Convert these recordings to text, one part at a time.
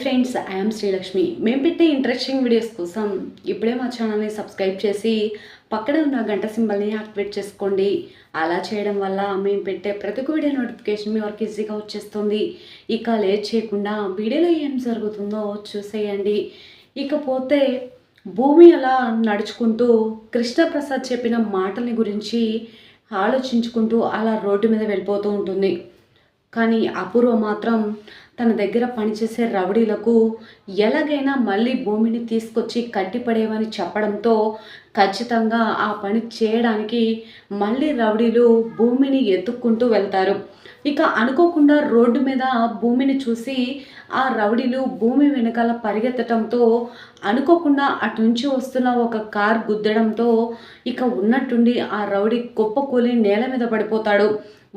Friends, I'm Srilakshmi. మేము పెట్టే interesting videos కోసం ఇప్పుడే మా ఛానల్ని సబ్స్క్రైబ్ చేసి పక్కనే ఉన్న గంట సింబల్ని యాక్టివేట్ చేసుకోండి. అలా చేయడం వల్ల మేము పెట్టే ప్రతి ఒక్క వీడియో నోటిఫికేషన్ మీ వరకు ఈజీగా వచ్చేస్తుంది. ఇక లేట్ చేయకుండా వీడియోలో ఏం జరుగుతుందో చూసేయండి. ఇకపోతే భూమి అలా నడుచుకుంటూ కృష్ణప్రసాద్ చెప్పిన మాటల గురించి ఆలోచించుకుంటూ అలా రోడ్డు మీద వెళ్ళిపోతూ ఉంటుంది. కానీ అపూర్వ మాత్రం తన దగ్గర పనిచేసే రౌడీలకు ఎలాగైనా మళ్ళీ భూమిని తీసుకొచ్చి కట్టిపడేవని చెప్పడంతో ఖచ్చితంగా ఆ పని చేయడానికి మళ్ళీ రౌడీలు భూమిని ఎత్తుక్కుంటూ వెళ్తారు. ఇక అనుకోకుండా రోడ్డు మీద భూమిని చూసి ఆ రౌడీలు భూమి వెనకాల పరిగెత్తడంతో అనుకోకుండా అటు నుంచి వస్తున్న ఒక కార్ గుద్దడంతో ఇక ఉన్నట్టుండి ఆ రౌడీ కుప్పకూలి నేల మీద పడిపోతాడు.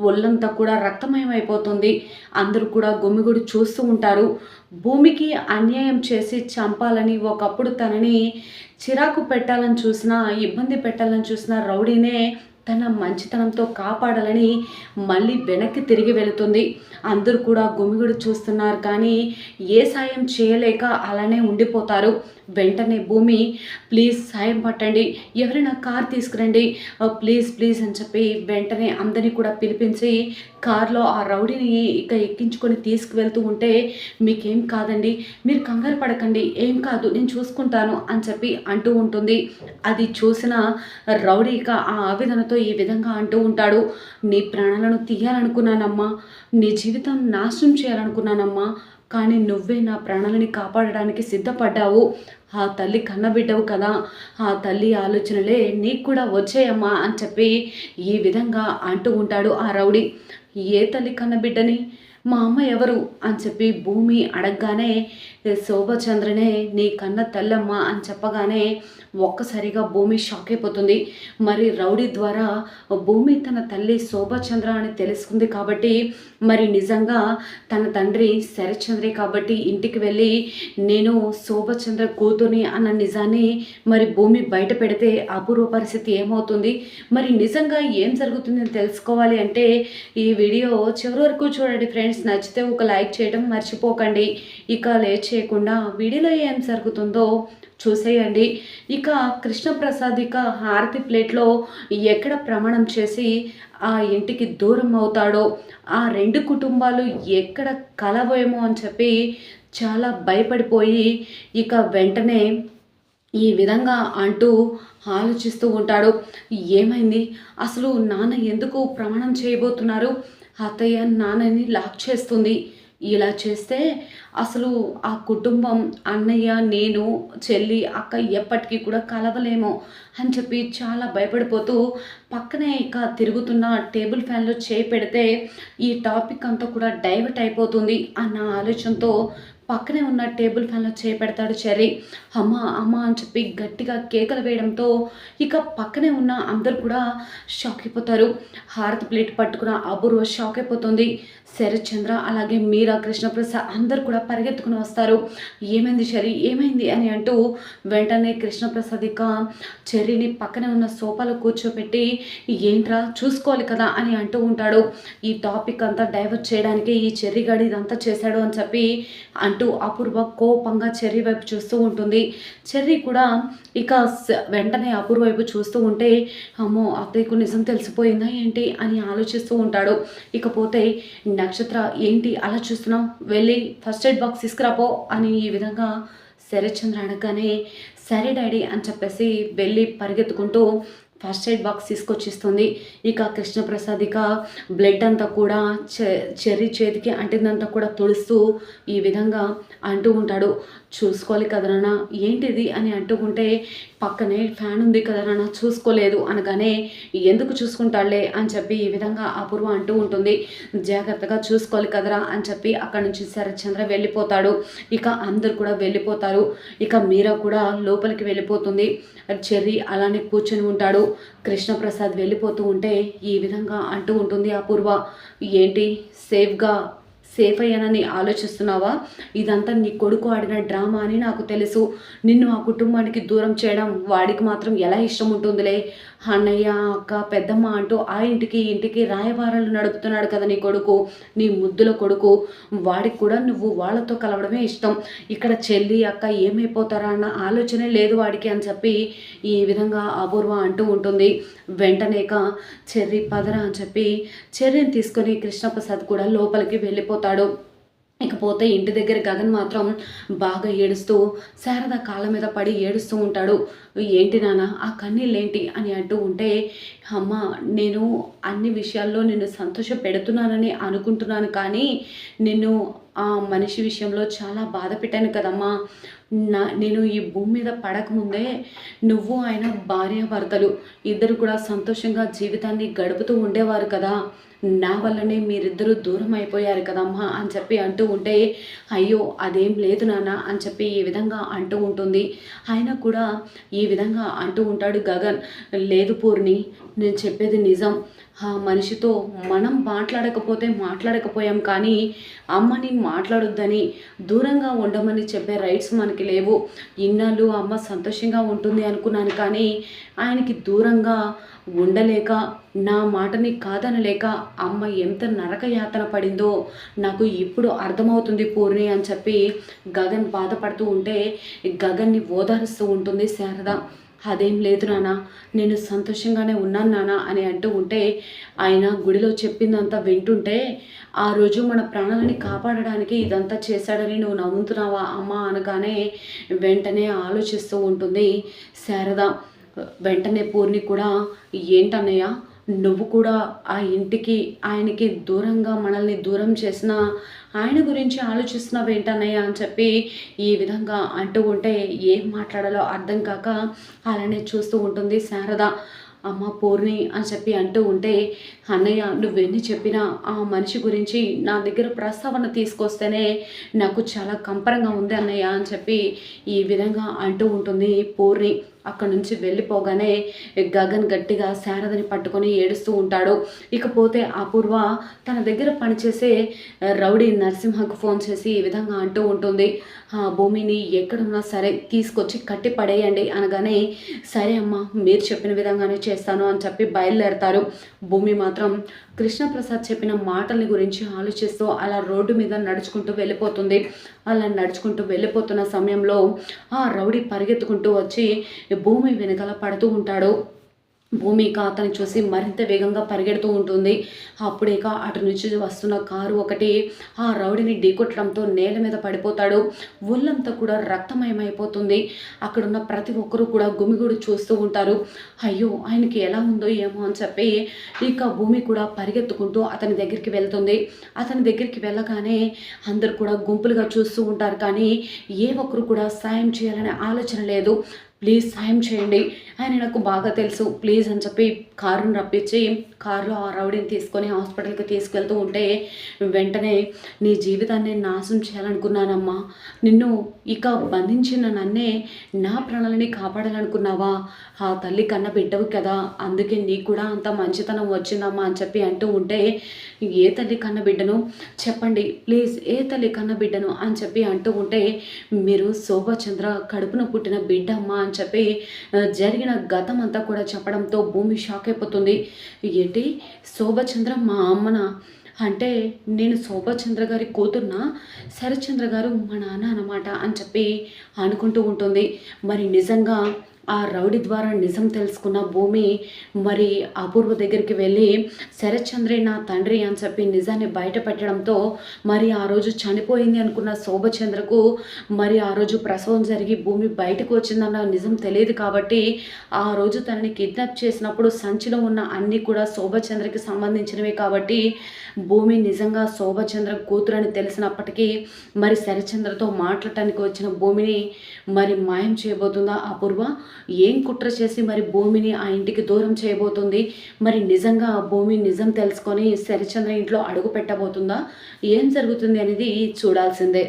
ఒళ్ళంతా కూడా రక్తమయం అయిపోతుంది. అందరూ కూడా గుమిగుడి చూస్తూ ఉంటారు. భూమికి అన్యాయం చేసి చంపాలని ఒకప్పుడు తనని చిరాకు పెట్టాలని చూసినా, ఇబ్బంది పెట్టాలని చూసిన రౌడీనే తన మంచితనంతో కాపాడాలని మళ్ళీ వెనక్కి తిరిగి వెళుతుంది. అందరూ కూడా గుమిగుడు చూస్తున్నారు, కానీ ఏ సాయం చేయలేక అలానే ఉండిపోతారు. వెంటనే భూమి, ప్లీజ్ సాయం పట్టండి, ఎవరైనా కార్ తీసుకురండి, ప్లీజ్ ప్లీజ్ అని చెప్పి వెంటనే అందరినీ కూడా పిలిపించి కార్లో ఆ రౌడీని ఇక ఎక్కించుకొని తీసుకువెళ్తూ ఉంటే, మీకేం కాదండి, మీరు కంగారు పడకండి, ఏం కాదు, నేను చూసుకుంటాను అని చెప్పి అంటూ ఉంటుంది. అది చూసిన రౌడీ ఇక ఆ ఆవేదనతో ఈ విధంగా అంటూ ఉంటాడు. నీ ప్రాణాలను తీయాలనుకున్నానమ్మా, నీ జీవితం నాశనం చేయాలనుకున్నానమ్మా, కానీ నువ్వే నా ప్రాణాలని కాపాడడానికి సిద్ధపడ్డావు. ఆ తల్లి కన్నబిడ్డవు కదా, ఆ తల్లి ఆలోచనలే నీకు కూడా వచ్చాయమ్మా అని చెప్పి ఈ విధంగా అంటూ ఉంటాడు ఆ రౌడీ. ఏ తల్లి కన్నబిడ్డని, మా అమ్మ ఎవరు అని చెప్పి భూమి అడగగానే, శోభచంద్రనే నీ కన్న తల్లమ్మ అని చెప్పగానే ఒక్కసారిగా భూమి షాక్ అయిపోతుంది. మరి రౌడీ ద్వారా భూమి తన తల్లి శోభచంద్ర అని తెలుసుకుంది కాబట్టి, మరి నిజంగా తన తండ్రి శరత్చంద్రే కాబట్టి ఇంటికి వెళ్ళి నేను శోభచంద్ర కూతుర్ని అన్న నిజాన్ని మరి భూమి బయట పెడితే అపూర్వ పరిస్థితి ఏమవుతుంది, మరి నిజంగా ఏం జరుగుతుందని తెలుసుకోవాలి అంటే ఈ వీడియో చివరి వరకు చూడండి ఫ్రెండ్స్. నచ్చితే ఒక లైక్ చేయడం మర్చిపోకండి. ఇక లేట్ చేయకుండా వీడియోలో ఏం జరుగుతుందో చూసేయండి. ఇక కృష్ణప్రసాద్ ఇక హారతి ప్లేట్లో ఎక్కడ ప్రమాణం చేసి ఆ ఇంటికి దూరం అవుతాడో, ఆ రెండు కుటుంబాలు ఎక్కడ కలవేమో అని చెప్పి చాలా భయపడిపోయి ఇక వెంటనే ఈ విధంగా అంటూ ఆలోచిస్తూ ఉంటాడు. ఏమైంది అసలు, నాన్న ఎందుకు ప్రమాణం చేయబోతున్నారు, అత్తయ్య నాన్నని లాక్ చేస్తుంది, ఇలా చేస్తే అసలు ఆ కుటుంబం అన్నయ్య, నేను, చెల్లి, అక్క ఎప్పటికీ కూడా కలవలేమో అని చెప్పి చాలా భయపడిపోతూ పక్కనే ఇక తిరుగుతున్న టేబుల్ ఫ్యాన్లో చేయి పెడితే ఈ టాపిక్ అంతా కూడా డైవర్ట్ అయిపోతుంది అన్న ఆలోచనతో పక్కనే ఉన్న టేబుల్ ఫ్యాన్లో చేపెడతాడు చెర్రీ. అమ్మ అమ్మ అని చెప్పి గట్టిగా కేకలు వేయడంతో ఇక పక్కనే ఉన్న అందరు కూడా షాక్ అయిపోతారు. హారతి ప్లేట్ పట్టుకున్న అపూర్వ షాక్ అయిపోతుంది. శరత్చంద్ర అలాగే మీరా, కృష్ణప్రసాద్ అందరు కూడా పరిగెత్తుకుని వస్తారు. ఏమైంది చెర్రీ, ఏమైంది అని అంటూ వెంటనే కృష్ణప్రసాద్ ఇక చెర్రీని పక్కనే ఉన్న సోఫాలో కూర్చోపెట్టి ఏంట్రా చూసుకోవాలి కదా అని అంటూ ఉంటాడు. ఈ టాపిక్ అంతా డైవర్ట్ చేయడానికి ఈ చెర్రీ గాడి ఇదంతా చేశాడు అని చెప్పి అంటూ అపూర్వ కోపంగా చెర్రీ వైపు చూస్తూ ఉంటుంది. చెర్రీ కూడా ఇక వెంటనే అపూర్వ వైపు చూస్తూ ఉంటే, అమ్మో అత్తయ్యకు నిజం తెలిసిపోయిందా ఏంటి అని ఆలోచిస్తూ ఉంటాడు. ఇకపోతే నక్షత్ర, ఏంటి అలా చూస్తున్నావు, వెళ్ళి ఫస్ట్ ఎయిడ్ బాక్స్ తీసుకురాపో అని ఈ విధంగా శరత్చంద్ర అనగానే సరే డాడీ అని చెప్పేసి వెళ్ళి పరిగెత్తుకుంటూ ఫస్ట్ ఎయిడ్ బాక్స్ తీసుకొచ్చిస్తుంది. ఇక కృష్ణప్రసాద్ ఇక బ్లడ్ అంతా కూడా చెర్రీ చేతికి అంటిందంతా కూడా తుడుస్తూ ఈ విధంగా అంటూ ఉంటాడు. చూసుకోవాలి కదా నాన్న, ఏంటిది అని అంటుకుంటే పక్కనే ఫ్యాన్ ఉంది కదా నాన్న, చూసుకోలేదు అనగానే ఎందుకు చూసుకుంటాడులే అని చెప్పి ఈ విధంగా అపూర్వ అంటూ ఉంటుంది. జాగ్రత్తగా చూసుకోవాలి కదరా అని చెప్పి అక్కడి నుంచి శరత్చంద్ర వెళ్ళిపోతాడు. ఇక అందరు కూడా వెళ్ళిపోతారు. ఇక మీరా కూడా లోపలికి వెళ్ళిపోతుంది. చెర్రీ అలానే కూర్చొని ఉంటాడు. కృష్ణప్రసాద్ వెళ్ళిపోతూ ఉంటే ఈ విధంగా అంటూ ఉంటుంది అపూర్వ, ఏంటి సేఫ్గా సేఫ్ అయ్యానని ఆలోచిస్తున్నావా? ఇదంతా నీ కొడుకు ఆడిన డ్రామా అని నాకు తెలుసు. నిన్ను ఆ కుటుంబానికి దూరం చేయడం వాడికి మాత్రం ఎలా ఇష్టం ఉంటుందిలే. అన్నయ్య, అక్క, పెద్దమ్మ అంటూ ఆ ఇంటికి ఇంటికి రాయబారాలు నడుపుతున్నాడు కదా నీ కొడుకు, నీ ముద్దుల కొడుకు. వాడికి కూడా నువ్వు వాళ్ళతో కలవడమే ఇష్టం. ఇక్కడ చెల్లి అక్క ఏమైపోతారా అన్న ఆలోచనే లేదు వాడికి అని చెప్పి ఈ విధంగా అపూర్వ అంటూ ఉంటుంది. వెంటనేక చెర్రి పదరా అని చెప్పి చెర్రిని తీసుకొని కృష్ణప్రసాద్ కూడా లోపలికి వెళ్ళిపోతాడు. ఇకపోతే ఇంటి దగ్గర గగన్ మాత్రం బాగా ఏడుస్తూ శారద కాళ్ళ మీద పడి ఏడుస్తూ ఉంటాడు. ఏంటి నాన్న ఆ కన్నీళ్ళేంటి అని అంటూ ఉంటే, అమ్మ నేను అన్ని విషయాల్లో నిన్ను సంతోష పెడుతున్నానని అనుకుంటున్నాను, కానీ నిన్ను ఆ మనిషి విషయంలో చాలా బాధ పెట్టాను కదమ్మా. నేను ఈ భూమి మీద పడకముందే నువ్వు ఆయన భార్యాభర్తలు ఇద్దరు కూడా సంతోషంగా జీవితాన్ని గడుపుతూ ఉండేవారు కదా. నా వల్లనే మీరిద్దరూ దూరం అయిపోయారు కదమ్మా అని చెప్పి అంటూ ఉంటే, అయ్యో అదేం లేదు నాన్న అని చెప్పి ఈ విధంగా అంటూ ఉంటుంది. ఆయన కూడా ఈ విధంగా అంటూ ఉంటాడు గగన్. లేదు పూర్ణి, నేను చెప్పేది నిజం. ఆ మనిషితో మనం మాట్లాడకపోయాం, కానీ అమ్మని మాట్లాడొద్దని దూరంగా ఉండమని చెప్పే రైట్స్ మనకి లేవు. ఇన్నాళ్ళు అమ్మ సంతోషంగా ఉంటుంది అనుకున్నాను, కానీ ఆయనకి దూరంగా ఉండలేక నా మాటని కాదనలేక అమ్మ ఎంత నరక యాతన పడిందో నాకు ఇప్పుడు అర్థమవుతుంది పూర్ణి అని చెప్పి గగన్ బాధపడుతూ ఉంటే గగన్ని ఓదారుస్తూ ఉంటుంది శారద. అదేం లేదు నాన్న, నేను సంతోషంగానే ఉన్నాను నాన్న అని అంటూ ఉంటే, ఆయన గుడిలో చెప్పిందంతా వింటుంటే ఆ రోజు మన ప్రాణాలని కాపాడడానికి ఇదంతా చేశాడని నువ్వు నమ్ముతున్నావా అమ్మ అనగానే వెంటనే ఆలోచిస్తూ ఉంటుంది శారద. వెంటనే పూర్ణి కూడా, ఏంటన్నయ్య నువ్వు కూడా ఆ ఇంటికి ఆయనకి దూరంగా మనల్ని దూరం చేసిన ఆయన గురించి ఆలోచిస్తున్నావేంటన్నయ్య అని చెప్పి ఈ విధంగా అంటూ ఉంటే ఏం మాట్లాడాలో అర్థం కాక అలానే చూస్తూ ఉంటుంది శారద. అమ్మ పూర్ణి అని చెప్పి అంటూ ఉంటే, అన్నయ్య నువ్వెన్ని చెప్పినా ఆ మనిషి గురించి నా దగ్గర ప్రస్తావన తీసుకొస్తేనే నాకు చాలా కంపరంగా ఉంది అన్నయ్య అని చెప్పి ఈ విధంగా అంటూ ఉంటుంది పూర్ణి. అక్కడి నుంచి వెళ్ళిపోగానే గగన్ గట్టిగా శారదని పట్టుకొని ఏడుస్తూ ఉంటాడు. ఇకపోతే అపూర్వ తన దగ్గర పనిచేసే రౌడీ నరసింహకు ఫోన్ చేసి ఈ విధంగా అంటూ ఉంటుంది, ఆ భూమిని ఎక్కడున్నా సరే తీసుకొచ్చి కట్టి పడేయండి అనగానే, సరే అమ్మ మీరు చెప్పిన విధంగానే చేస్తాను అని చెప్పి బయలుదేరతారు. భూమి మాత్రం కృష్ణప్రసాద్ చెప్పిన మాటల గురించి ఆలోచిస్తూ అలా రోడ్డు మీద నడుచుకుంటూ వెళ్ళిపోతుంది. అలా నడుచుకుంటూ వెళ్ళిపోతున్న సమయంలో ఆ రౌడీ పరిగెత్తుకుంటూ వచ్చి భూమి వెనకాల పడుతూ ఉంటాడు. భూమిక అతన్ని చూసి మరింత వేగంగా పరిగెడుతూ ఉంటుంది. అప్పుడేక అటు నుంచి వస్తున్న కారు ఒకటి ఆ రౌడీని ఢీకొట్టడంతో నేల మీద పడిపోతాడు. ఒళ్ళంతా కూడా రక్తమయమైపోతుంది. అక్కడున్న ప్రతి ఒక్కరూ కూడా గుమిగూడు చూస్తూ ఉంటారు. అయ్యో ఆయనకి ఎలా ఉందో ఏమో అని చెప్పి ఇక భూమి కూడా పరిగెత్తుకుంటూ అతని దగ్గరికి వెళ్తుంది. అతని దగ్గరికి వెళ్ళగానే అందరు కూడా గుంపులుగా చూస్తూ ఉంటారు, కానీ ఏ ఒక్కరు కూడా సాయం చేయాలనే ఆలోచన లేదు. ప్లీజ్ సాయం చేయండి, ఆయన నాకు బాగా తెలుసు ప్లీజ్ అని చెప్పి కారుని రప్పించి కారులో ఆ రౌడీని తీసుకొని హాస్పిటల్కి తీసుకెళ్తూ ఉంటే, వెంటనే నీ జీవితాన్ని నాశనం చేయాలనుకున్నానమ్మా, నిన్ను ఇక బంధించిన నన్నే నా ప్రాణాలని కాపాడాలనుకున్నావా, ఆ తల్లి కన్న బిడ్డవు కదా, అందుకే నీకు కూడా అంత మంచితనం వచ్చిందమ్మా అని చెప్పి అంటూ ఉంటే, ఏ తల్లి కన్న బిడ్డను చెప్పండి ప్లీజ్, ఏ తల్లి కన్న బిడ్డను అని చెప్పి అంటూ ఉంటే, మీరు శోభాచంద్ర కడుపున పుట్టిన బిడ్డ అమ్మా అని చెప్పి జరిగిన గతం అంతా కూడా చెప్పడంతో భూమి షాక్ అయిపోతుంది. ఏంటి శోభచంద్ర మా అమ్మన అంటే నేను శోభచంద్ర గారి కూతుర్నా, శరత్చంద్ర గారు మా నాన్న అన్నమాట అని చెప్పి అనుకుంటూ ఉంటుంది. మరి నిజంగా ఆ రౌడీ ద్వారా నిజం తెలుసుకున్న భూమి మరి అపూర్వ దగ్గరికి వెళ్ళి శరత్చంద్రే నా తండ్రి అని చెప్పి నిజాన్ని బయట పెట్టడంతో మరి ఆ రోజు చనిపోయింది అనుకున్న శోభచంద్రకు మరి ఆ రోజు ప్రసవం జరిగి భూమి బయటకు వచ్చిందన్న నిజం తెలియదు కాబట్టి ఆ రోజు తనని కిడ్నాప్ చేసినప్పుడు సంచిలో ఉన్న అన్నీ కూడా శోభచంద్రకి సంబంధించినవి కాబట్టి భూమి నిజంగా శోభచంద్ర కూతురని తెలిసినప్పటికీ మరి శరత్చంద్రతో మాట్లాడటానికి వచ్చిన భూమిని మరి మాయం చేయబోతుందా అపూర్వ, ఏం కుట్ర చేసి మరి భూమిని ఆ ఇంటికి దూరం చేయబోతుంది, మరి నిజంగా భూమి నిజం తెలుసుకొని శరత్చంద్ర ఇంట్లో అడుగు పెట్టబోతుందా, ఏం జరుగుతుంది అనేది చూడాల్సిందే.